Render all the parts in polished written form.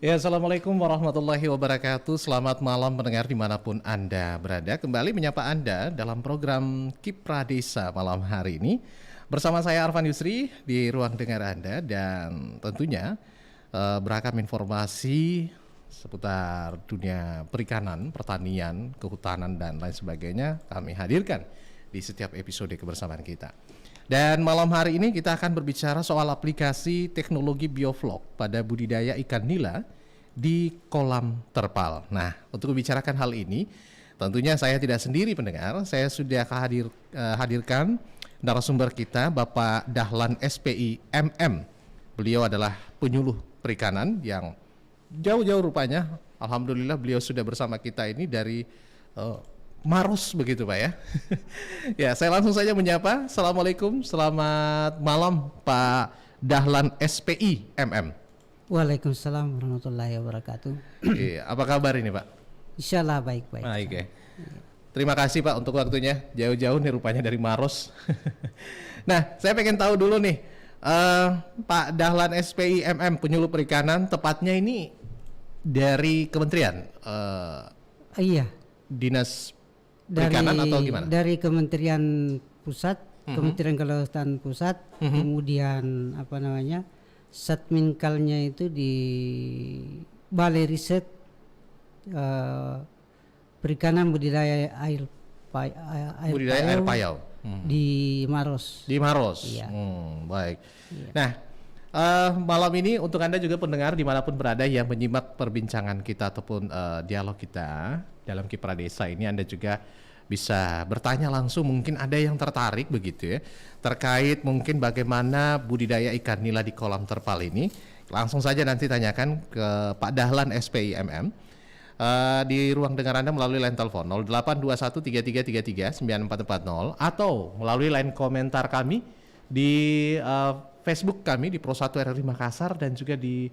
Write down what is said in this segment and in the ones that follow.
Ya, Assalamualaikum warahmatullahi wabarakatuh. Selamat malam pendengar dimanapun Anda berada. Kembali menyapa Anda dalam program Kipra Desa malam hari ini. Bersama saya Arfan Yusri di ruang dengar Anda. Dan tentunya beragam informasi seputar dunia perikanan, pertanian, kehutanan, dan lain sebagainya kami hadirkan di setiap episode kebersamaan kita. Dan malam hari ini kita akan berbicara soal aplikasi teknologi bioflok pada budidaya ikan nila di kolam terpal. Nah, untuk membicarakan hal ini, tentunya saya tidak sendiri pendengar. Saya sudah hadirkan narasumber kita, Bapak Dahlan SPI MM. Beliau adalah penyuluh perikanan yang jauh-jauh rupanya. Alhamdulillah beliau sudah bersama kita ini dari Maros begitu Pak ya. Ya, saya langsung saja menyapa. Assalamualaikum, selamat malam Pak Dahlan SPI MM. Waalaikumsalam warahmatullahi wabarakatuh. Iya, apa kabar ini Pak? Insyaallah baik-baik. Baik ya. Terima kasih Pak untuk waktunya. Jauh-jauh nih rupanya dari Maros. Nah, saya pengen tahu dulu nih, Pak Dahlan SPI MM penyuluh perikanan, tepatnya ini dari kementerian Iya. Dinas Perikanan atau gimana? Dari Kementerian Pusat, Kementerian Kelautan Pusat, kemudian Satminkalnya itu di Balai Riset Perikanan Budidaya Air Payau di Maros. Di Maros. Iya. Baik. Iya. Nah, malam ini untuk Anda juga pendengar dimanapun berada yang menyimak perbincangan kita ataupun dialog kita dalam Kipra Desa ini, Anda juga bisa bertanya langsung, mungkin ada yang tertarik begitu ya, terkait mungkin bagaimana budidaya ikan nila di kolam terpal ini. Langsung saja nanti tanyakan ke Pak Dahlan SPI MM di ruang dengar Anda melalui line telepon 082133339440 atau melalui line komentar kami di Facebook kami di Pro 1 RRI Makassar, dan juga di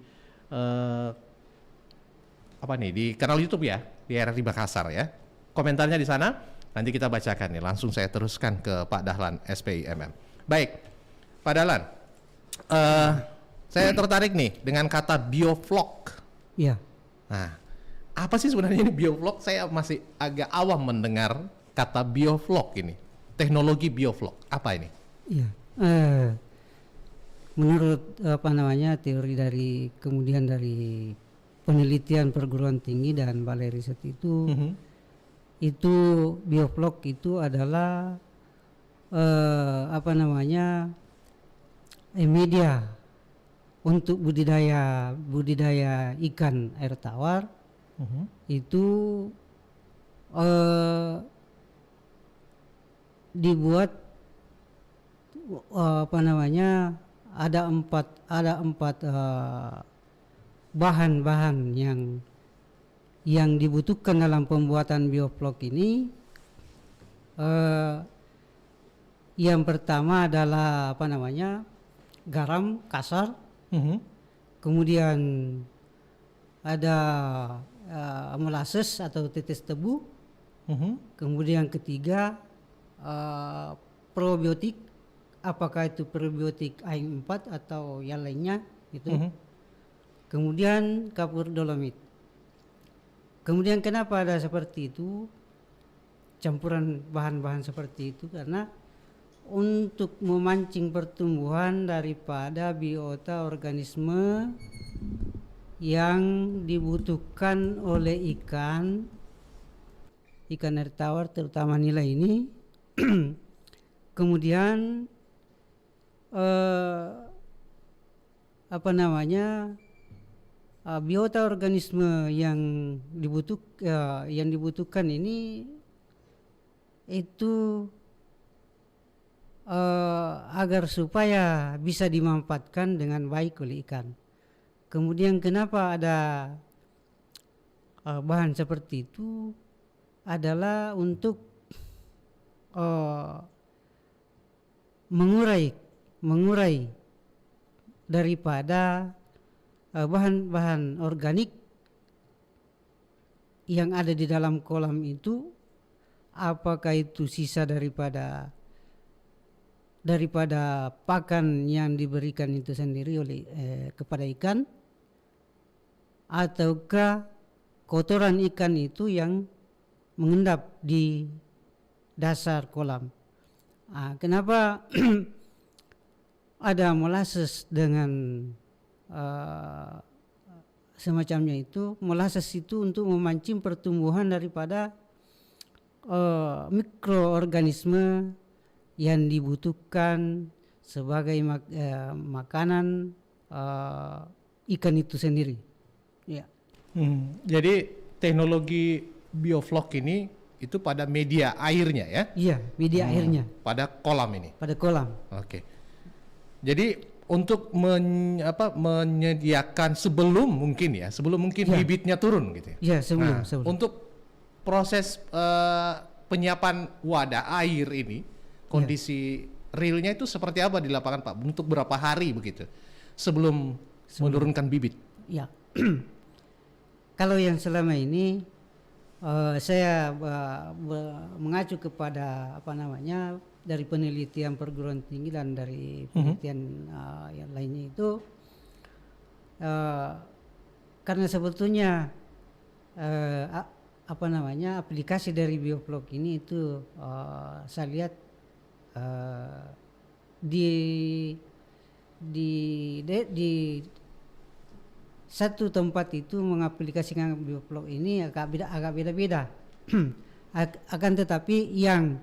di kanal YouTube ya, di RRI Makassar ya. Komentarnya di sana nanti kita bacakan nih. Langsung saya teruskan ke Pak Dahlan SPI MM. Baik, Pak Dahlan, saya tertarik nih dengan kata bioflok. Iya. Nah, apa sih sebenarnya ini bioflok? Saya masih agak awam mendengar kata bioflok ini. Teknologi bioflok, apa ini? Iya. Menurut teori dari penelitian perguruan tinggi dan balai riset itu, itu bioflok itu adalah media untuk budidaya ikan air tawar. Itu dibuat ada empat bahan-bahan yang dibutuhkan dalam pembuatan bioflok ini. Yang pertama adalah garam kasar. Kemudian ada molasses atau tetes tebu. Kemudian ketiga probiotik, apakah itu probiotik AIM4 atau yang lainnya itu. Kemudian kapur dolomit. Kemudian kenapa ada seperti itu, campuran bahan-bahan seperti itu? Karena untuk memancing pertumbuhan daripada biota organisme yang dibutuhkan oleh ikan air tawar, terutama nila ini. Kemudian biota organisme yang dibutuhkan ini itu agar supaya bisa dimanfaatkan dengan baik oleh ikan. Kemudian kenapa ada bahan seperti itu adalah untuk mengurai daripada bahan-bahan organik yang ada di dalam kolam itu, apakah itu sisa daripada pakan yang diberikan itu sendiri oleh kepada ikan, ataukah kotoran ikan itu yang mengendap di dasar kolam. Kenapa ada molasses dengan semacamnya itu? Molasses itu untuk memancing pertumbuhan daripada mikroorganisme yang dibutuhkan sebagai makanan ikan itu sendiri. Ya. Jadi teknologi bioflok ini itu pada media airnya ya? Iya, media airnya. Pada kolam ini. Pada kolam. Oke. Jadi untuk menyediakan sebelum mungkin bibitnya turun gitu ya. Iya, sebelum. Untuk proses penyiapan wadah air ini, kondisi realnya itu seperti apa di lapangan Pak? Untuk berapa hari begitu sebelum menurunkan bibit? Ya. Kalau yang selama ini saya mengacu kepada dari penelitian perguruan tinggi dan dari penelitian yang lainnya itu, karena sebetulnya aplikasi dari bioflok ini itu saya lihat di satu tempat itu mengaplikasikan bioflok ini agak beda-beda. Akan tetapi yang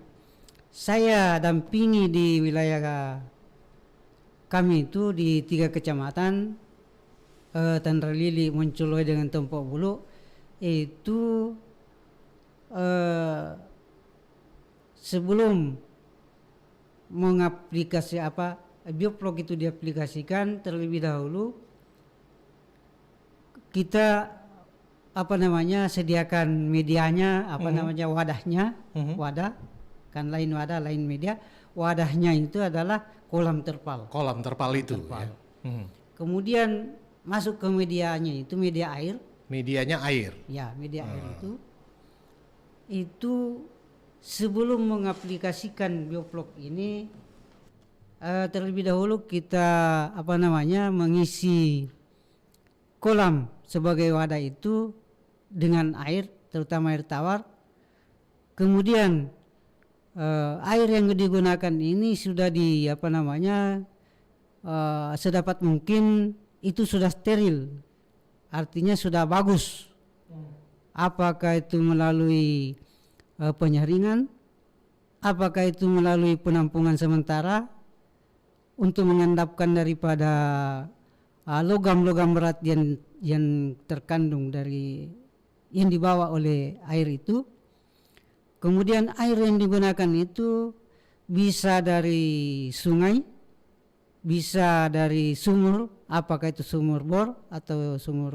saya dampingi di wilayah kami itu di 3 kecamatan, Tandra Lili, Moncoloi dengan Tompok Bulu, itu sebelum mengaplikasi bioflok itu diaplikasikan terlebih dahulu kita sediakan medianya, wadahnya, wadah kan, lain wadah lain media. Wadahnya itu adalah kolam terpal. Kolam terpal itu. Ya. Kemudian masuk ke medianya itu media air. Medianya air. Ya, media air itu sebelum mengaplikasikan bioflok ini terlebih dahulu kita mengisi kolam sebagai wadah itu dengan air, terutama air tawar. Kemudian air yang digunakan ini sudah sedapat mungkin itu sudah steril, artinya sudah bagus. Apakah itu melalui penyaringan, apakah itu melalui penampungan sementara untuk mengendapkan daripada logam-logam berat yang terkandung dari yang dibawa oleh air itu. Kemudian air yang digunakan itu bisa dari sungai, bisa dari sumur, apakah itu sumur bor atau sumur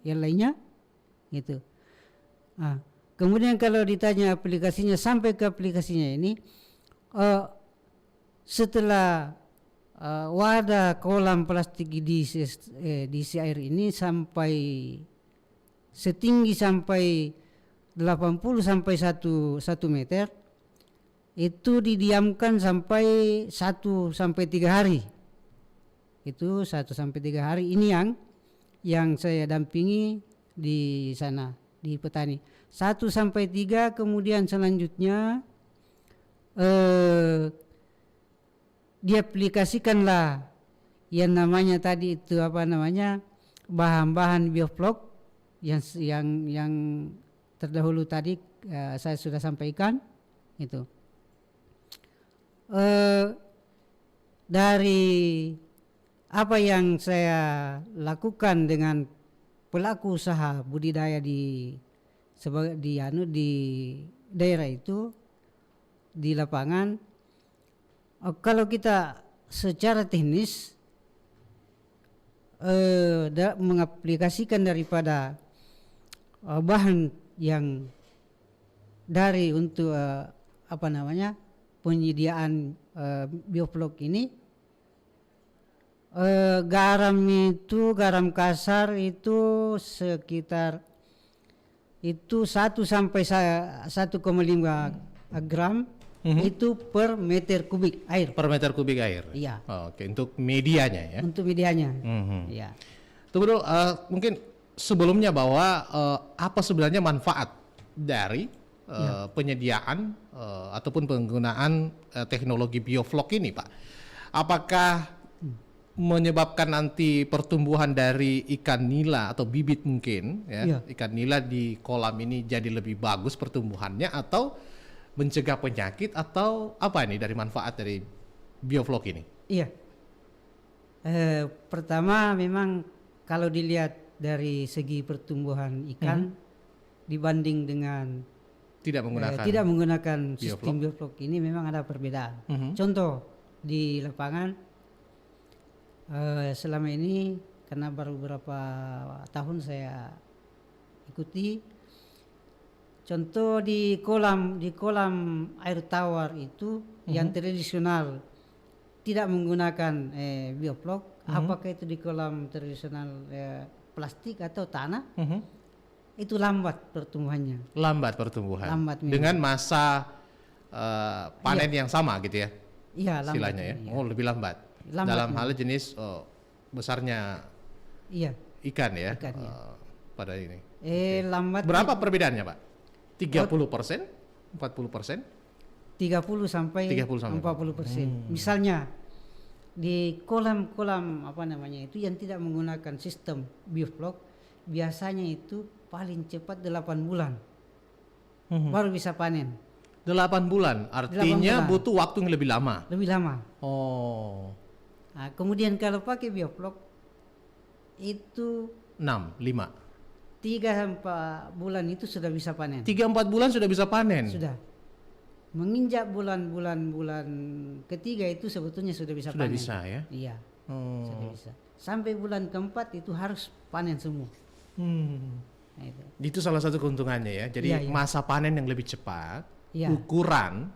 yang lainnya gitu. Kemudian kalau ditanya aplikasinya, sampai ke aplikasinya ini setelah wadah kolam plastik diisi air ini sampai setinggi sampai 80 sampai 1 meter, itu didiamkan sampai 1 sampai 3 hari. Itu 1 sampai 3 hari ini yang saya dampingi di sana di petani. 1 sampai 3, kemudian selanjutnya diaplikasikanlah yang namanya tadi itu bahan-bahan bioflok yang terdahulu tadi saya sudah sampaikan itu. Dari apa yang saya lakukan dengan pelaku usaha budidaya di daerah itu di lapangan, kalau kita secara teknis mengaplikasikan daripada bahan yang dari untuk penyediaan bioflok ini, garam kasar itu sekitar itu 1 sampai 1,5 gram itu per meter kubik air. Per meter kubik air. Iya. Oke, untuk medianya ya. Untuk medianya. Iya. Tunggu dulu, mungkin sebelumnya bahwa apa sebenarnya manfaat dari penyediaan ataupun penggunaan teknologi bioflok ini, Pak. Apakah menyebabkan nanti pertumbuhan dari ikan nila atau bibit mungkin ya, ikan nila di kolam ini jadi lebih bagus pertumbuhannya, atau mencegah penyakit, atau apa ini dari manfaat dari bioflok ini? Iya. Pertama memang kalau dilihat dari segi pertumbuhan ikan dibanding dengan tidak menggunakan sistem bioflok ini memang ada perbedaan. Contoh di lapangan selama ini karena baru beberapa tahun saya ikuti, contoh di kolam air tawar itu yang tradisional tidak menggunakan bioflok, apakah itu di kolam tradisional plastik atau tanah, itu lambat pertumbuhannya. Lambat pertumbuhan. Dengan masa panen yang sama gitu ya? Iya, lambat. Istilahnya ya. Oh, lebih lambat. Dalam hal jenis besarnya ikan ya, pada ini. Lambat. Berapa perbedaannya, Pak? 30%? 40%? 30 sampai 40%. Misalnya di kolam itu yang tidak menggunakan sistem bioflok biasanya itu paling cepat 8 bulan baru bisa panen. 8 bulan, artinya 8 bulan. Butuh waktu yang lebih lama. Lebih lama. Oh. Nah, kemudian kalau pakai bioflok itu 5 3-4 bulan itu sudah bisa panen. 3-4 bulan sudah bisa panen. Sudah. Menginjak bulan ketiga itu sebetulnya sudah bisa panen. Sudah bisa ya? Iya. Sudah bisa. Sampai bulan keempat itu harus panen semua. Nah, itu salah satu keuntungannya ya. Jadi masa panen yang lebih cepat, ukuran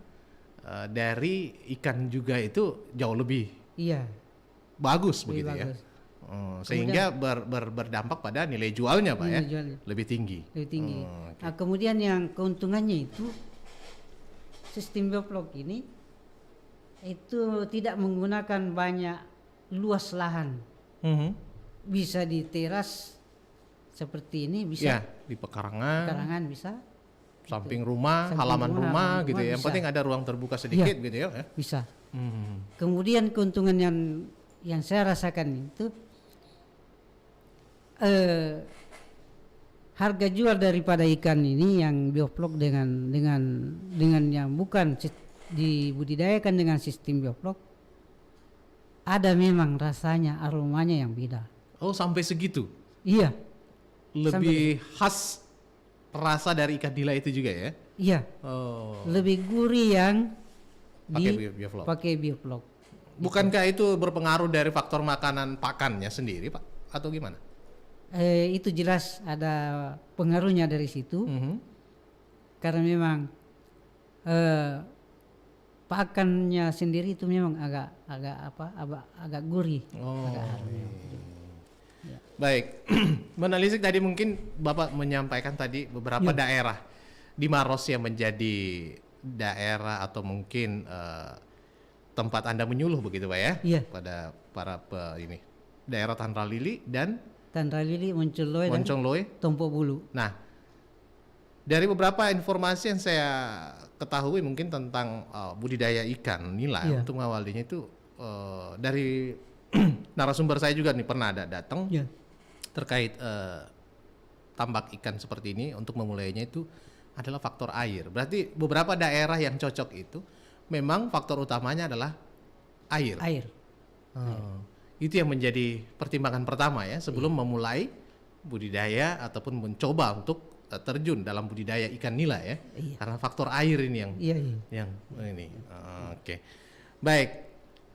dari ikan juga itu jauh lebih bagus begitu bagus. Ya. Sehingga berdampak pada nilai jualnya, Pak ya. Lebih tinggi. Okay. Nah, kemudian yang keuntungannya itu sistem bioflok ini itu tidak menggunakan banyak luas lahan. Bisa di teras seperti ini, bisa di pekarangan bisa, samping rumah, halaman rumah gitu ya. Yang penting ada ruang terbuka sedikit gitu ya. Bisa. Kemudian keuntungan yang saya rasakan itu harga jual daripada ikan ini yang bioflok dengan yang bukan dibudidayakan dengan sistem bioflok, ada memang rasanya, aromanya yang beda. Oh, sampai segitu? Iya. Lebih khas rasa dari ikan nila itu juga ya? Iya. Oh. Lebih gurih yang pakai bioflok. Bukankah itu berpengaruh dari faktor makanan pakannya sendiri, Pak? Atau gimana? Itu jelas ada pengaruhnya dari situ. Karena memang pakannya sendiri itu memang agak gurih, agak harum. Baik, menelisik tadi mungkin Bapak menyampaikan tadi beberapa daerah di Maros yang menjadi daerah atau mungkin tempat Anda menyuluh begitu Pak ya? Iya. Pada para daerah Tanra Lili dan Tanra Lili, Monconloy dan Tompo Bulu. Nah, dari beberapa informasi yang saya ketahui mungkin tentang budidaya ikan nila untuk mengawalinya itu dari narasumber saya juga nih pernah ada datang terkait tambak ikan seperti ini. Untuk memulainya itu adalah faktor air. Berarti beberapa daerah yang cocok itu memang faktor utamanya adalah air. Itu yang menjadi pertimbangan pertama ya sebelum memulai budidaya ataupun mencoba untuk terjun dalam budidaya ikan nila ya. Karena faktor air ini yang ini. Oke. Baik.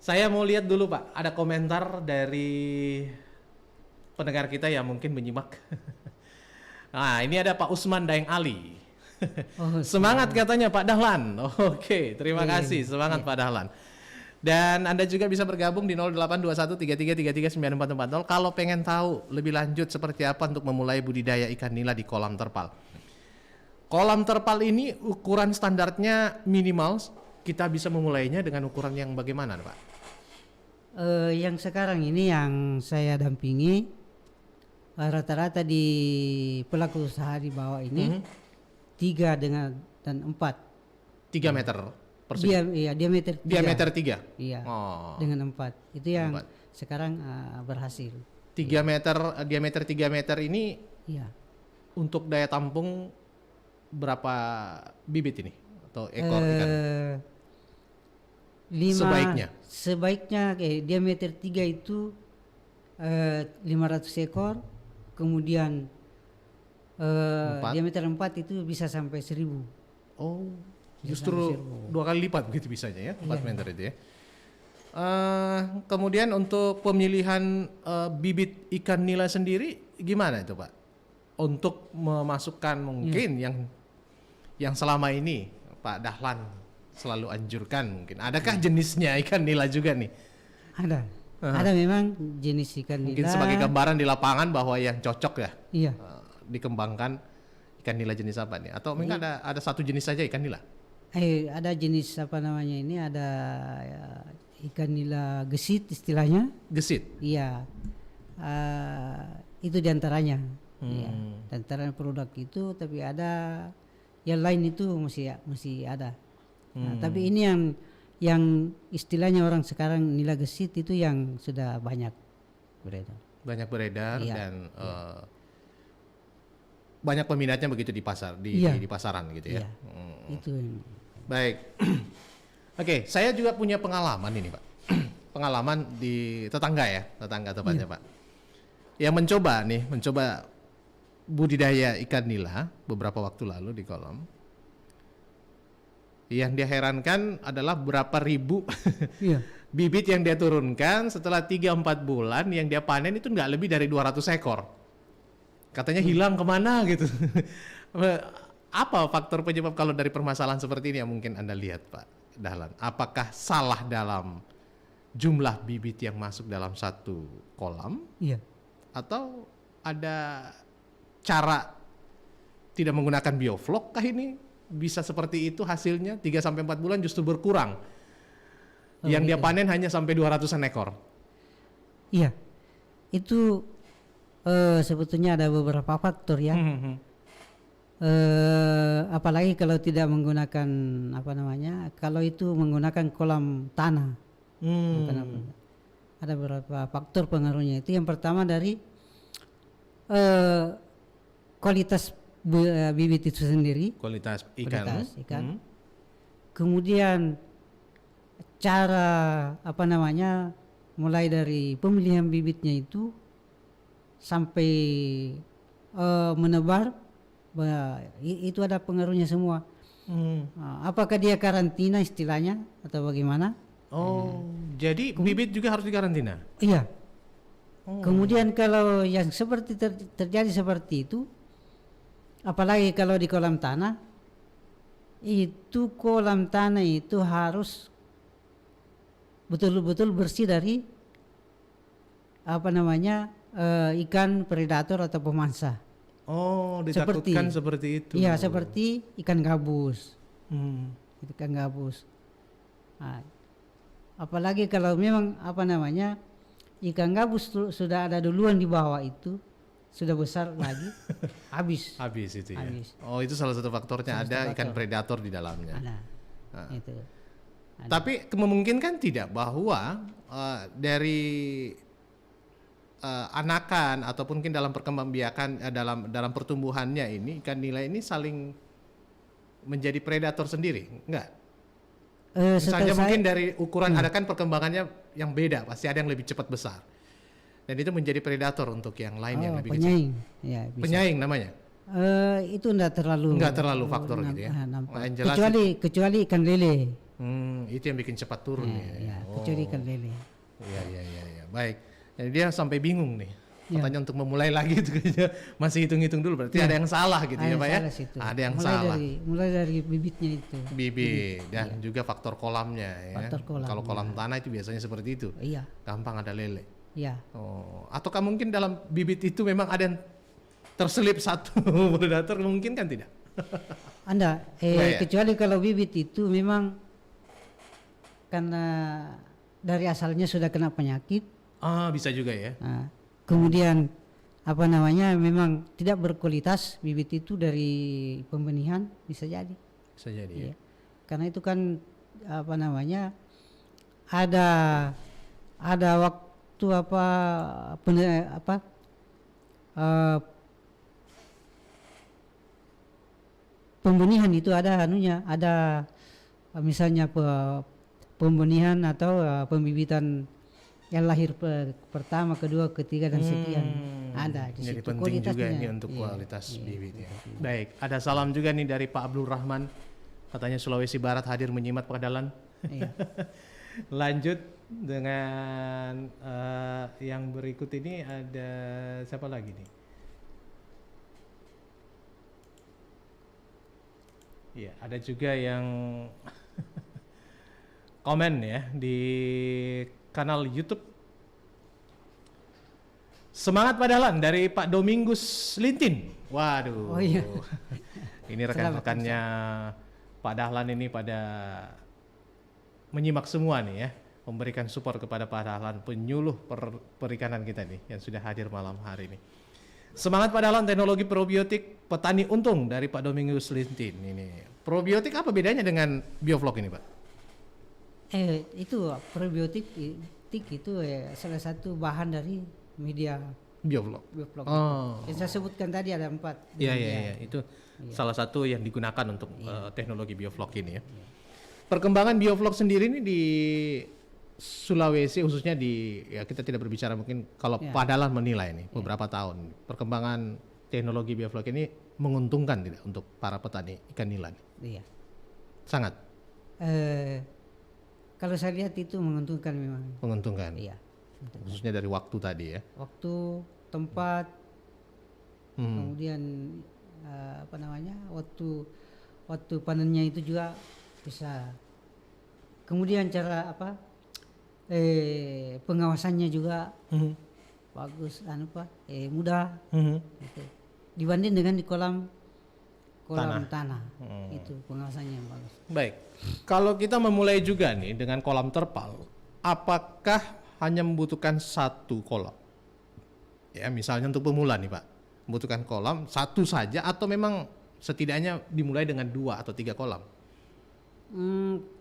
Saya mau lihat dulu Pak, ada komentar dari pendengar kita yang mungkin menyimak. Nah, ini ada Pak Usman Daeng Ali. Semangat katanya Pak Dahlan. Oke, terima kasih. Semangat Pak Dahlan. Dan Anda juga bisa bergabung di 082133339440 kalau pengen tahu lebih lanjut seperti apa untuk memulai budidaya ikan nila di kolam terpal. Kolam terpal ini ukuran standarnya minimal kita bisa memulainya dengan ukuran yang bagaimana, Pak? Yang sekarang ini yang saya dampingi rata-rata di pelaku usaha di bawah ini 3 dan 4. 3 meter persegi. Iya, diameter 3. Diameter 3. Iya. Dengan 4. Itu yang sekarang berhasil. 3 meter, diameter 3 meter ini iya. Untuk daya tampung berapa bibit ini atau ekor ikan? Sebaiknya diameter 3 itu 500 ekor, kemudian diameter 4 itu bisa sampai 1000. Oh, justru 2 kali lipat begitu bisanya ya, 4 meter itu ya. Kemudian untuk pemilihan bibit ikan nila sendiri gimana itu Pak? Untuk memasukkan mungkin yang selama ini Pak Dahlan selalu anjurkan mungkin. Adakah jenisnya ikan nila juga nih? Ada. Ada memang jenis ikan nila. Mungkin sebagai gambaran di lapangan bahwa yang cocok ya. Iya. Dikembangkan ikan nila jenis apa nih? Atau mungkin ada satu jenis saja ikan nila? Ada jenis apa namanya ini, ada ikan nila gesit istilahnya. Gesit? Iya. Itu diantaranya. Ya, antara produk itu, tapi ada yang lain itu masih ada. Nah, tapi ini yang istilahnya orang sekarang nila gesit itu yang sudah banyak beredar. Banyak beredar dan banyak peminatnya begitu di pasar di pasaran gitu ya. Iya. Itu. Baik. Oke, saya juga punya pengalaman ini Pak. Pengalaman di tetangga tepatnya Pak. Yang mencoba budidaya ikan nila beberapa waktu lalu di kolam. Yang dia herankan adalah berapa ribu bibit yang dia turunkan setelah 3-4 bulan yang dia panen itu nggak lebih dari 200 ekor. Katanya hilang kemana gitu. Apa faktor penyebab kalau dari permasalahan seperti ini yang mungkin Anda lihat Pak Dahlan? Apakah salah dalam jumlah bibit yang masuk dalam satu kolam? Iya. Atau ada cara tidak menggunakan bioflok kah ini? Bisa seperti itu hasilnya 3-4 bulan justru berkurang. Yang dia panen hanya sampai 200-an ekor. Iya. Itu sebetulnya ada beberapa faktor ya. Apalagi kalau tidak menggunakan kalau itu menggunakan kolam tanah. Ada beberapa faktor pengaruhnya. Itu yang pertama dari kualitas bibit itu sendiri. Kualitas ikan. Kemudian cara mulai dari pemilihan bibitnya itu sampai menebar, itu ada pengaruhnya semua. Apakah dia karantina istilahnya atau bagaimana? Jadi bibit juga harus dikarantina? Iya. Kemudian kalau yang seperti terjadi seperti itu, apalagi kalau di kolam tanah, itu kolam tanah itu harus betul-betul bersih dari ikan predator atau pemangsa. Ditakutkan seperti itu. Iya, seperti ikan gabus. Ikan gabus. Nah, apalagi kalau memang ikan gabus sudah ada duluan di bawah itu, sudah besar lagi, habis. Habis itu ya. Itu salah satu faktornya, ada ikan predator di dalamnya. Ada. Itu. Ada. Tapi memungkinkan tidak bahwa dari anakan ataupun mungkin dalam perkembangbiakan dalam pertumbuhannya ini ikan nila ini saling menjadi predator sendiri, enggak? Misalnya mungkin dari ukuran anakan perkembangannya yang beda, pasti ada yang lebih cepat besar. Dan itu menjadi predator untuk yang lain yang lebih penyaing. kecil. Ya, bisa. Penyaing namanya? Itu enggak terlalu faktor gitu ya. Kecuali ikan lele. Itu yang bikin cepat turun ya. Kecuali ikan lele. Iya. Baik. Jadi dia sampai bingung nih. Katanya untuk memulai lagi itu masih hitung-hitung dulu, berarti ada yang salah gitu ya Pak ya? Ada yang salah. Mulai dari bibitnya itu. Bibit dan juga faktor kolamnya ya. Kalau kolam tanah itu biasanya seperti itu. Iya. Gampang ada lele. Iya. Ataukah mungkin dalam bibit itu memang ada yang terselip satu predator, mungkin kan tidak? Kecuali kalau bibit itu memang karena dari asalnya sudah kena penyakit. Bisa juga ya. Kemudian memang tidak berkualitas bibit itu dari pembenihan bisa jadi. Bisa jadi. Ya. Karena itu kan ada waktu pembenihan itu ada misalnya pembenihan atau pembibitan yang lahir pertama, kedua, ketiga dan sekian. Ada di jadi situ penting juga ini untuk kualitas bibitnya. Baik, ada salam juga nih dari Pak Abdul Rahman. Katanya Sulawesi Barat hadir menyimak Padalan. Iya. Lanjut dengan yang berikut ini ada siapa lagi nih? Iya, ada juga yang komen ya di kanal YouTube. Semangat Padalan dari Pak Domingus Lintin. Waduh. Oh iya. Ini rekan-rekannya Pak Dahlan ini pada menyimak semua nih ya, memberikan support kepada Pak Dahlan, penyuluh perikanan kita nih yang sudah hadir malam hari ini. Semangat Pak Dahlan, teknologi probiotik petani untung dari Pak Domingus Lintin ini. Probiotik apa bedanya dengan Biofloc ini, Pak? Itu probiotik itu salah satu bahan dari media Biofloc. Yang saya sebutkan tadi ada 4. Iya, itu salah satu yang digunakan untuk teknologi Biofloc ini ya. Perkembangan Biofloc sendiri ini di Sulawesi khususnya kita tidak berbicara mungkin kalau Padalan menilai nih beberapa tahun perkembangan teknologi Biofloc ini menguntungkan tidak untuk para petani ikan nila? Iya. Sangat. Kalau saya lihat itu menguntungkan memang. Menguntungkan. Iya. Khususnya dari waktu tadi ya. Waktu, tempat, kemudian waktu panennya itu juga bisa. Kemudian cara pengawasannya juga bagus, mudah. Gitu. Dibanding dengan di kolam tanah. Itu pengawasannya yang bagus. Baik. Kalau kita memulai juga nih dengan kolam terpal, apakah hanya membutuhkan satu kolam? Ya, misalnya untuk pemula nih Pak, membutuhkan kolam satu saja atau memang setidaknya dimulai dengan 2 atau 3 kolam?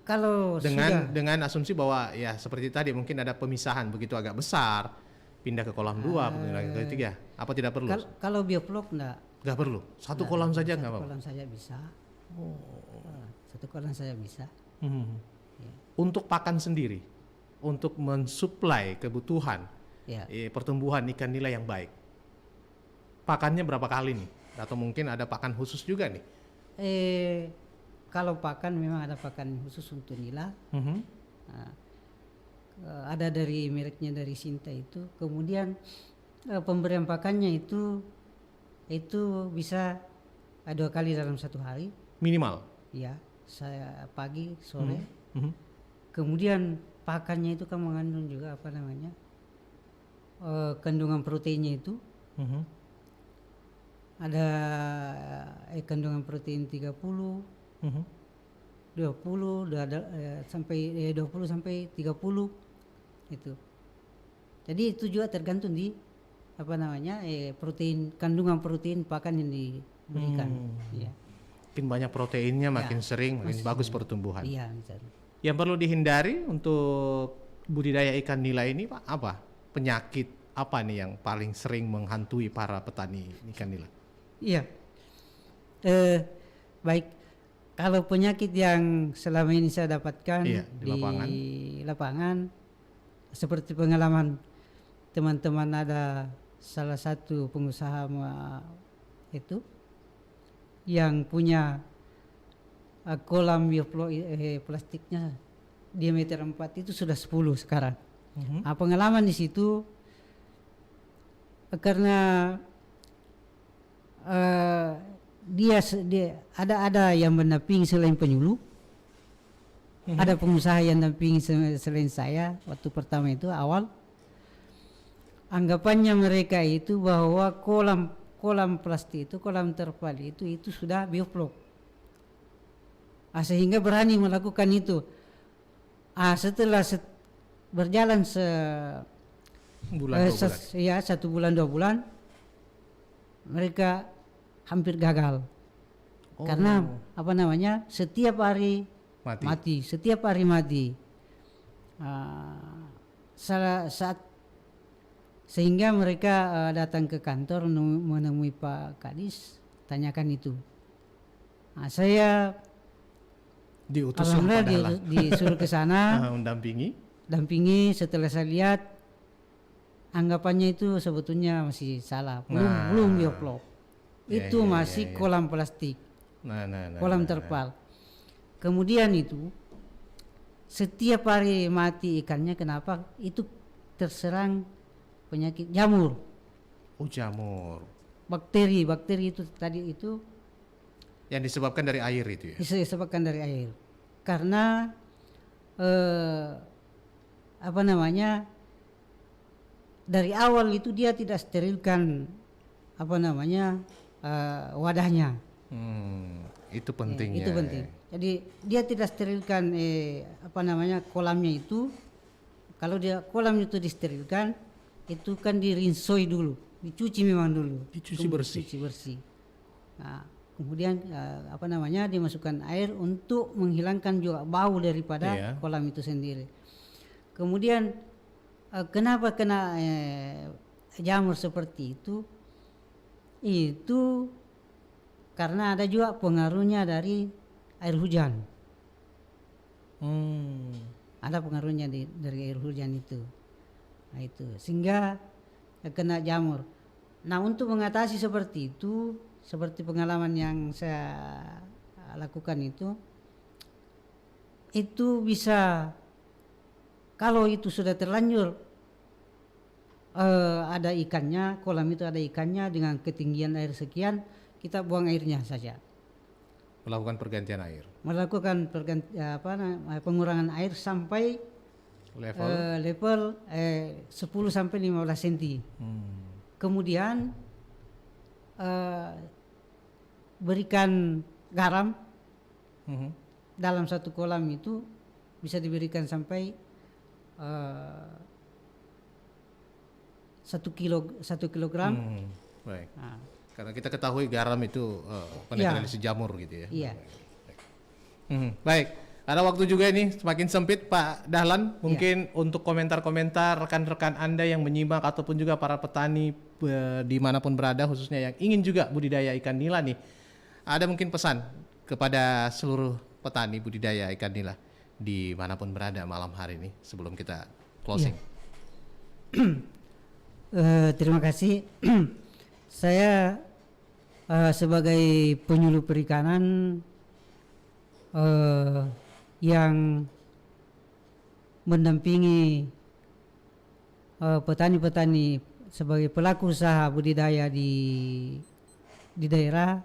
Kalau dengan asumsi bahwa ya seperti tadi mungkin ada pemisahan begitu agak besar, pindah ke kolam 2, pindah ke 3, apa tidak perlu? Kalau Biofloc nggak perlu, satu kolam saja nggak apa-apa. Kolam saja bisa. Satu kolam saja bisa. Ya. Untuk pakan sendiri, untuk mensuplai kebutuhan pertumbuhan ikan nila yang baik, pakannya berapa kali nih? Atau mungkin ada pakan khusus juga nih? Kalau pakan memang ada pakan khusus untuk nila. Ada dari mereknya dari Sinta itu. Kemudian pemberian pakannya itu bisa 2 kali dalam 1 hari. Minimal? Iya, saya pagi, sore. Kemudian pakannya itu kan mengandung juga kandungan proteinnya itu. Ada kandungan protein 30, 20 sampai 20 sampai 30 itu. Jadi itu juga tergantung di kandungan protein pakan yang diberikan. Ya. Makin banyak proteinnya makin sering makin bagus pertumbuhan. Iya, misalnya. Yang perlu dihindari untuk budidaya ikan nila ini Pak, apa? Penyakit apa nih yang paling sering menghantui para petani ikan nila? Iya. Baik. Kalau penyakit yang selama ini saya dapatkan di lapangan seperti pengalaman teman-teman, ada salah satu pengusaha itu yang punya kolam biofloc plastiknya diameter 4 itu sudah 10 sekarang. Pengalaman di situ karena dia ada yang mendampingi selain penyuluh, ada pengusaha yang mendampingi selain saya waktu pertama itu awal. Anggapannya mereka itu bahwa kolam plastik itu, kolam terpal itu sudah biofloc. Sehingga berani melakukan itu. Setelah berjalan 1 bulan 2 bulan, mereka hampir gagal. Karena setiap hari mati. Setiap hari mati. Sehingga mereka datang ke kantor menemui Pak Kadis, tanyakan itu. Saya diutus disuruh ke sana dampingi. Setelah saya lihat anggapannya itu sebetulnya masih salah, belum bioflok. Itu masih kolam plastik, kolam terpal. Kemudian itu setiap hari mati ikannya. Kenapa? Itu terserang penyakit jamur. Jamur. Bakteri itu tadi itu yang disebabkan dari air itu ya? Disebabkan dari air. Karena dari awal itu dia tidak sterilkan wadahnya. Itu pentingnya. Itu penting. Jadi dia tidak sterilkan kolamnya itu. Kalau dia kolam itu disterilkan, itu kan dirinsoi dulu, dicuci memang dulu. Dicuci bersih. Nah, kemudian dimasukkan air untuk menghilangkan juga bau daripada kolam itu sendiri. Kemudian kenapa kena jamur seperti itu? Itu karena ada juga pengaruhnya dari air hujan. Ada pengaruhnya dari air hujan itu. Nah, itu sehingga kena jamur. Nah, untuk mengatasi seperti itu, seperti pengalaman yang saya lakukan itu bisa, kalau itu sudah terlanjur ada ikannya, kolam itu ada ikannya dengan ketinggian air sekian, kita buang airnya saja. Melakukan pergantian air. Pengurangan air sampai level 10 sampai 15 cm. Kemudian berikan garam. Dalam satu kolam itu bisa diberikan sampai 1 kilogram. Baik. Karena kita ketahui garam itu penetrasi jamur gitu ya. Iya. Baik. Ada waktu juga ini semakin sempit Pak Dahlan. Mungkin untuk komentar-komentar rekan-rekan Anda yang menyimak ataupun juga para petani dimanapun berada, khususnya yang ingin juga budidaya ikan nila nih. Ada mungkin pesan kepada seluruh petani budidaya ikan nila dimanapun berada malam hari ini sebelum kita closing. Terima kasih. Saya sebagai penyuluh perikanan yang mendampingi petani-petani sebagai pelaku usaha budidaya di daerah,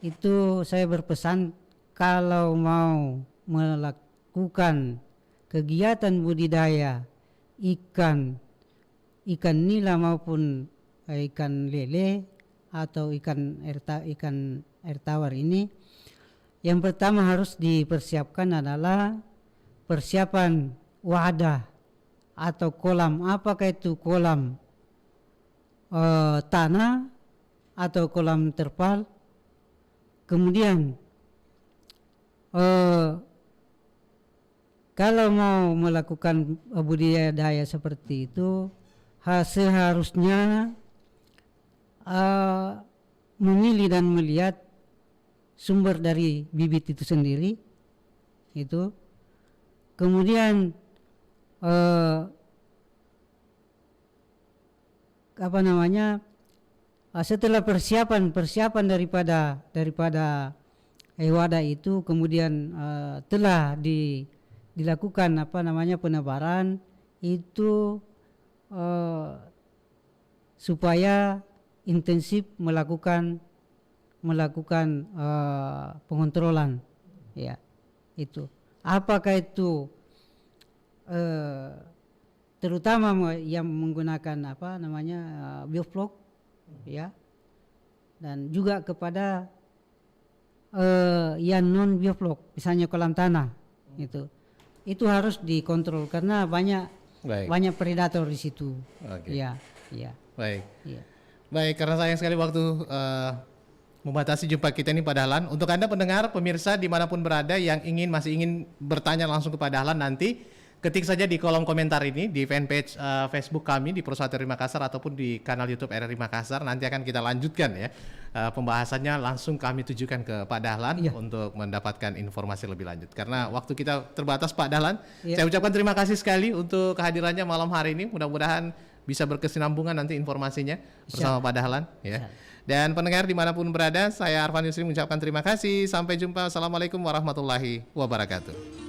itu saya berpesan kalau mau melakukan kegiatan budidaya ikan nila maupun ikan lele atau ikan air tawar ini, yang pertama harus dipersiapkan adalah persiapan wadah atau kolam. Apakah itu kolam tanah atau kolam terpal. Kemudian kalau mau melakukan budidaya seperti itu, seharusnya memilih dan melihat sumber dari bibit itu sendiri. Itu kemudian setelah persiapan daripada wadah itu, kemudian telah dilakukan penebaran itu, supaya intensif melakukan pengontrolan, ya. Itu apakah itu terutama yang menggunakan bioflok, ya, dan juga kepada yang non bioflok, misalnya kolam tanah, itu harus dikontrol karena banyak predator di situ. Okay. Ya. Baik. Iya. Baik, karena sayang sekali waktu membatasi jumpa kita ini Pak Dahlan. Untuk Anda pendengar, pemirsa dimanapun berada yang masih ingin bertanya langsung kepada Dahlan nanti, ketik saja di kolom komentar ini di fanpage Facebook kami di Perusahaan RRI Makassar ataupun di kanal YouTube RRI Makassar. Nanti akan kita lanjutkan ya pembahasannya, langsung kami tujukan ke Pak Dahlan untuk mendapatkan informasi lebih lanjut. Karena waktu kita terbatas Pak Dahlan, saya ucapkan terima kasih sekali untuk kehadirannya malam hari ini. Mudah-mudahan bisa berkesinambungan nanti informasinya bersama Pak Dahlan ya. Dan pendengar dimanapun berada, saya Arfan Yusri mengucapkan terima kasih. Sampai jumpa. Assalamualaikum warahmatullahi wabarakatuh.